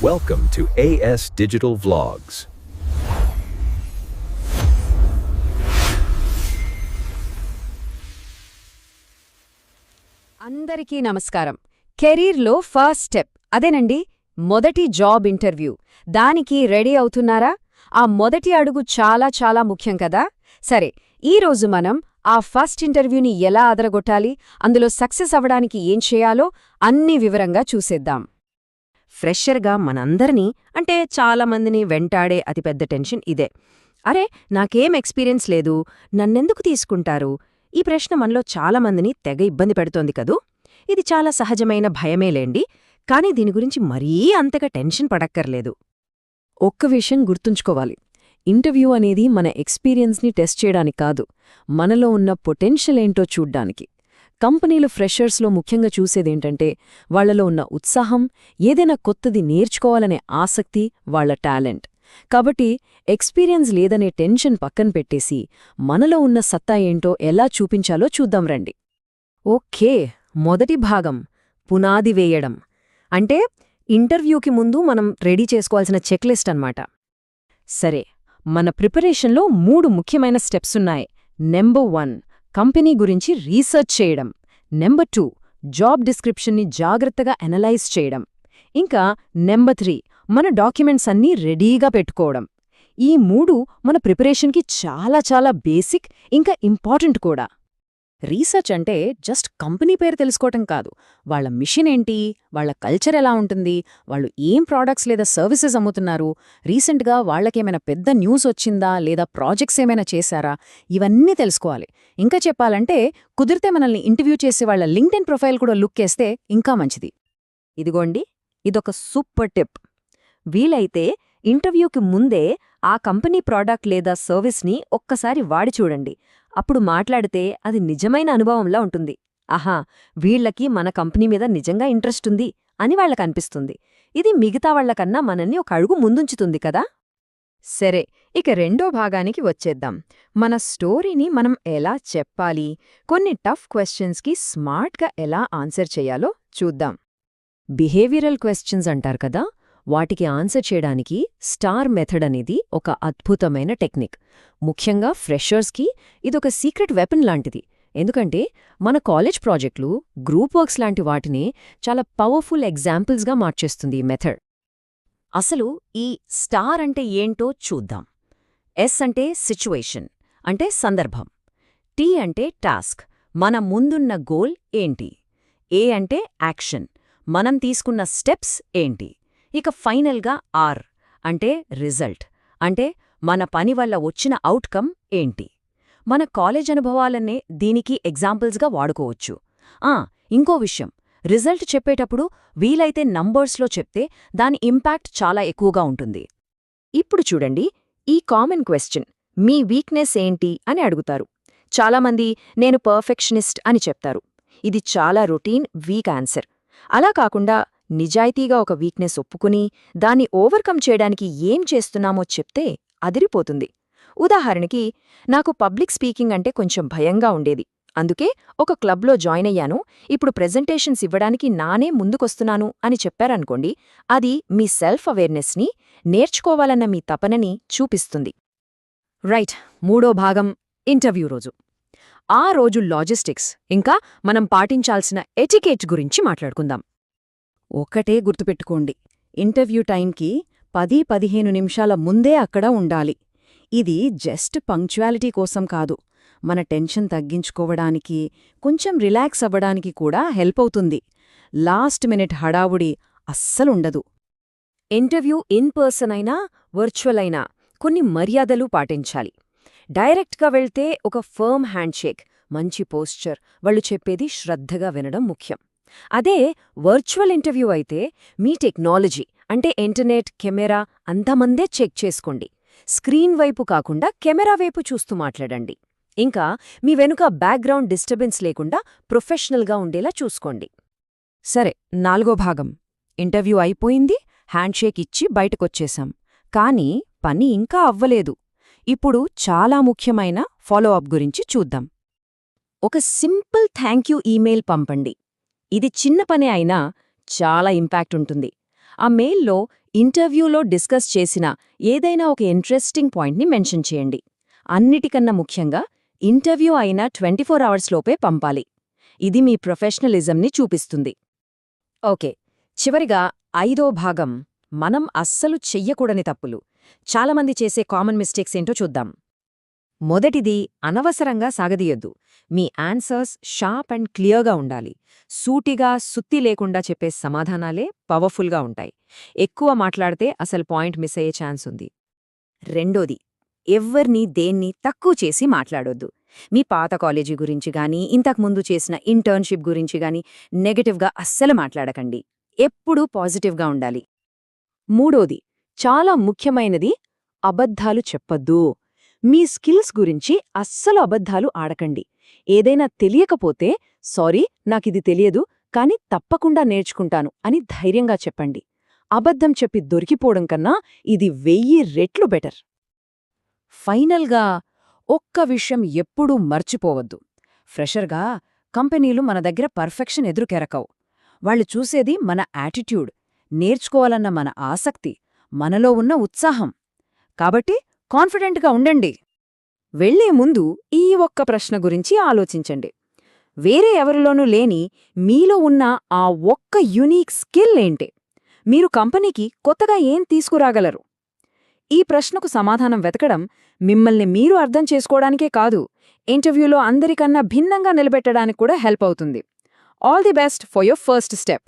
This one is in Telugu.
Welcome to AS Digital Vlogs. అందరికీ నమస్కారం. కెరీర్లో ఫస్ట్ స్టెప్ అదేనండి, మొదటి జాబ్ ఇంటర్వ్యూ. దానికి రెడీ అవుతున్నారా? ఆ మొదటి అడుగు చాలా చాలా ముఖ్యం కదా. సరే, ఈరోజు మనం ఆ ఫస్ట్ ఇంటర్వ్యూని ఎలా అదరగొట్టాలి, అందులో సక్సెస్ అవ్వడానికి ఏం చేయాలో అన్నీ వివరంగా చూసేద్దాం. ఫ్రెషర్గా మనందరినీ, అంటే చాలామందిని వెంటాడే అతిపెద్ద టెన్షన్ ఇదే. అరే, నాకేం ఎక్స్పీరియన్స్ లేదు, నన్నెందుకు తీసుకుంటారు? ఈ ప్రశ్న మనలో చాలామందిని తెగ ఇబ్బంది పెడుతోంది కదూ. ఇది చాలా సహజమైన భయమేలేండి, కానీ దీని గురించి మరీ అంతగా టెన్షన్ పడక్కర్లేదు. ఒక్క విషయం గుర్తుంచుకోవాలి, ఇంటర్వ్యూ అనేది మన ఎక్స్పీరియన్స్ని టెస్ట్ చేయడానికి కాదు, మనలో ఉన్న పొటెన్షియల్ ఏంటో చూడ్డానికి. కంపెనీలు ఫ్రెషర్స్లో ముఖ్యంగా చూసేదేంటంటే వాళ్లలో ఉన్న ఉత్సాహం, ఏదైనా కొత్తది నేర్చుకోవాలనే ఆసక్తి, వాళ్ల టాలెంట్. కాబట్టి ఎక్స్పీరియన్స్ లేదనే టెన్షన్ పక్కన పెట్టేసి మనలో ఉన్న సత్తా ఏంటో ఎలా చూపించాలో చూద్దాం రండి. ఓకే, మొదటి భాగం పునాది వేయడం. అంటే ఇంటర్వ్యూకి ముందు మనం రెడీ చేసుకోవాల్సిన చెక్లిస్ట్ అన్నమాట. సరే, మన ప్రిపరేషన్లో 3 ముఖ్యమైన స్టెప్సున్నాయి. నెంబర్ 1, కంపెనీ గురించి రీసెర్చ్ చేయడం. నెంబర్ 2, జాబ్ డిస్క్రిప్షన్ని జాగ్రత్తగా అనలైజ్ చేయడం. ఇంకా నెంబర్ 3, మన డాక్యుమెంట్స్ అన్నీ రెడీగా పెట్టుకోవడం. ఈ 3 మన ప్రిపరేషన్కి చాలా చాలా బేసిక్, ఇంకా ఇంపార్టెంట్ కూడా. రీసెర్చ్ అంటే జస్ట్ కంపెనీ పేరు తెలుసుకోవటం కాదు, వాళ్ల మిషన్ ఏంటి, వాళ్ల కల్చర్ ఎలా ఉంటుంది, వాళ్ళు ఏం ప్రోడక్ట్స్ లేదా సర్వీసెస్ అమ్ముతున్నారు, రీసెంట్గా వాళ్లకేమైనా పెద్ద న్యూస్ వచ్చిందా లేదా ప్రాజెక్ట్స్ ఏమైనా చేశారా, ఇవన్నీ తెలుసుకోవాలి. ఇంకా చెప్పాలంటే కుదిరితే మనల్ని ఇంటర్వ్యూ చేసే వాళ్ల లింక్డ్ఇన్ ప్రొఫైల్ కూడా లుక్కేస్తే ఇంకా మంచిది. ఇదిగోండి, ఇదొక సూపర్ టిప్. వీలైతే ఇంటర్వ్యూకి ముందే ఆ కంపెనీ ప్రోడక్ట్ లేదా సర్వీస్ని ఒక్కసారి వాడి చూడండి. అప్పుడు మాట్లాడితే అది నిజమైన అనుభవంలా ఉంటుంది. ఆహా, వీళ్లకి మన కంపెనీ మీద నిజంగా ఇంట్రెస్ట్ ఉంది అని వాళ్లకనిపిస్తుంది. ఇది మిగతా వాళ్లకన్నా మనల్ని ఒక అడుగు ముందుంచుతుంది కదా. సరే, ఇక రెండో భాగానికి వచ్చేద్దాం. మన స్టోరీని మనం ఎలా చెప్పాలి, కొన్ని టఫ్ క్వశ్చన్స్కి స్మార్ట్గా ఎలా ఆన్సర్ చేయాలో చూద్దాం. బిహేవియరల్ క్వశ్చన్స్ అంటారు కదా, వాటికి ఆన్సర్ చేయడానికి స్టార్ మెథడ్ అనేది ఒక అద్భుతమైన టెక్నిక్. ముఖ్యంగా ఫ్రెషర్స్కి ఇదొక సీక్రెట్ వెపన్ లాంటిది. ఎందుకంటే మన కాలేజ్ ప్రాజెక్టులు, గ్రూప్ వర్క్స్ లాంటి వాటిని చాలా పవర్ఫుల్ ఎగ్జాంపుల్స్గా మార్చేస్తుంది ఈ మెథడ్. అసలు ఈ స్టార్ అంటే ఏంటో చూద్దాం. ఎస్ అంటే సిచ్యువేషన్, అంటే సందర్భం. టీ అంటే టాస్క్, మన ముందున్న గోల్ ఏంటి. ఏ అంటే యాక్షన్, మనం తీసుకున్న స్టెప్స్ ఏంటి. ఇక ఫైనల్గా ఆర్ అంటే రిజల్ట్, అంటే మన పని వల్ల వచ్చిన అవుట్కమ్ ఏంటి. మన కాలేజ్ అనుభవాలనే దీనికి ఎగ్జాంపుల్స్గా వాడుకోవచ్చు. ఇంకో విషయం, రిజల్ట్ చెప్పేటప్పుడు వీలైతే నంబర్స్లో చెప్తే దాని ఇంపాక్ట్ చాలా ఎక్కువగా ఉంటుంది. ఇప్పుడు చూడండి, ఈ కామన్ క్వశ్చన్, మీ వీక్నెస్ ఏంటి అని అడుగుతారు. చాలామంది నేను పర్ఫెక్షనిస్ట్ అని చెప్తారు. ఇది చాలా రొటీన్ వీక్ ఆన్సర్. అలా కాకుండా నిజాయితీగా ఒక వీక్నెస్ ఒప్పుకుని దాన్ని ఓవర్కమ్ చేయడానికి ఏం చేస్తున్నామో చెప్తే అదిరిపోతుంది. ఉదాహరణకి, నాకు పబ్లిక్ స్పీకింగ్ అంటే కొంచెం భయంగా ఉండేది, అందుకే ఒక క్లబ్లో జాయిన్ అయ్యాను, ఇప్పుడు ప్రెజెంటేషన్స్ ఇవ్వడానికి నానే ముందుకొస్తున్నాను అని చెప్పారనుకోండి. అది మీ సెల్ఫ్ అవేర్నెస్ని, నేర్చుకోవాలన్న మీ తపనని చూపిస్తుంది. రైట్, మూడో భాగం ఇంటర్వ్యూ రోజు. ఆ రోజు లాజిస్టిక్స్, ఇంకా మనం పాటించాల్సిన ఎటికేట్ గురించి మాట్లాడుకుందాం. ఒకటే గుర్తుపెట్టుకోండి, ఇంటర్వ్యూ టైంకి 10-15 నిమిషాల ముందే అక్కడ ఉండాలి. ఇది జస్ట్ పంక్చువాలిటీ కోసం కాదు, మన టెన్షన్ తగ్గించుకోవడానికి, కొంచెం రిలాక్స్ అవ్వడానికి కూడా హెల్ప్ అవుతుంది. లాస్ట్ మినిట్ హడావుడి అస్సలుండదు. ఇంటర్వ్యూ ఇన్ పర్సన్ అయినా వర్చువల్ అయినా కొన్ని మర్యాదలు పాటించాలి. డైరెక్ట్గా వెళ్తే ఒక ఫర్మ్ హ్యాండ్షేక్, మంచి పోస్చర్, వాళ్ళు చెప్పేది శ్రద్ధగా వినడం ముఖ్యం. అదే వర్చువల్ ఇంటర్వ్యూ అయితే మీ టెక్నాలజీ, అంటే ఇంటర్నెట్, కెమెరా అంతమందే చెక్ చేసుకోండి. స్క్రీన్ వైపు కాకుండా కెమెరా వైపు చూస్తూ మాట్లాడండి. ఇంకా మీ వెనుక బ్యాక్గ్రౌండ్ డిస్టర్బెన్స్ లేకుండా ప్రొఫెషనల్గా ఉండేలా చూసుకోండి. సరే, నాలుగో భాగం. ఇంటర్వ్యూ అయిపోయింది, హ్యాండ్షేక్ ఇచ్చి బయటకొచ్చేశాం. కానీ పని ఇంకా అవ్వలేదు. ఇప్పుడు చాలా ముఖ్యమైన ఫాలోఅప్ గురించి చూద్దాం. ఒక సింపుల్ థ్యాంక్యూ ఈమెయిల్ పంపండి. ఇది చిన్న పనే అయినా చాలా ఇంపాక్ట్ ఉంటుంది. ఆ మెయిల్లో ఇంటర్వ్యూలో డిస్కస్ చేసిన ఏదైనా ఒక ఇంట్రెస్టింగ్ పాయింట్ని మెన్షన్ చేయండి. అన్నిటికన్నా ముఖ్యంగా ఇంటర్వ్యూ అయిన 24 అవర్స్లోపే పంపాలి. ఇది మీ ప్రొఫెషనలిజంని చూపిస్తుంది. ఓకే, చివరిగా 5వ భాగం, మనం అస్సలు చెయ్యకూడని తప్పులు. చాలామంది చేసే కామన్ మిస్టేక్స్ ఏంటో చూద్దాం. మొదటిది, అనవసరంగా సాగదీయొద్దు. మీ ఆన్సర్స్ షార్ప్ అండ్ క్లియర్గా ఉండాలి. సూటిగా, సుత్తి లేకుండా చెప్పే సమాధానాలే పవర్ఫుల్గా ఉంటాయి. ఎక్కువ మాట్లాడితే అసలు పాయింట్ మిస్ అయ్యే ఛాన్స్ ఉంది. రెండోది, ఎవ్వర్నీ దేన్ని తక్కువ చేసి మాట్లాడొద్దు. మీ పాత కాలేజీ గురించి గానీ, ఇంతకుముందు చేసిన ఇంటర్న్షిప్ గురించి గానీ నెగటివ్గా అస్సలు మాట్లాడకండి. ఎప్పుడూ పాజిటివ్గా ఉండాలి. మూడోది, చాలా ముఖ్యమైనది, అబద్ధాలు చెప్పొద్దు. మీ స్కిల్స్ గురించి అస్సలు అబద్ధాలు ఆడకండి. ఏదైనా తెలియకపోతే సారీ, నాకిది తెలియదు, కానీ తప్పకుండా నేర్చుకుంటాను అని ధైర్యంగా చెప్పండి. అబద్ధం చెప్పి దొరికిపోవడం కన్నా ఇది 1000 రెట్లు బెటర్. ఫైనల్గా, ఒక్క విషయం ఎప్పుడూ మర్చిపోవద్దు. ఫ్రెషర్గా కంపెనీలు మన దగ్గర పర్ఫెక్షన్ ఎదురుకెరకవు. వాళ్ళు చూసేది మన యాటిట్యూడ్, నేర్చుకోవాలన్న మన ఆసక్తి, మనలో ఉన్న ఉత్సాహం. కాబట్టి కాన్ఫిడెంట్గా ఉండండి. వెళ్లే ముందు ఈ ఒక్క ప్రశ్న గురించి ఆలోచించండి. వేరే ఎవరిలోనూ లేని మీలో ఉన్న ఆ ఒక్క యునీక్ స్కిల్ ఏంటి? మీరు కంపెనీకి కొత్తగా ఏం తీసుకురాగలరు? ఈ ప్రశ్నకు సమాధానం వెతకడం మిమ్మల్ని మీరు అర్థం చేసుకోవడానికే కాదు, ఇంటర్వ్యూలో అందరికన్నా భిన్నంగా నిలబెట్టడానికి కూడా హెల్ప్ అవుతుంది. All the best for your first step.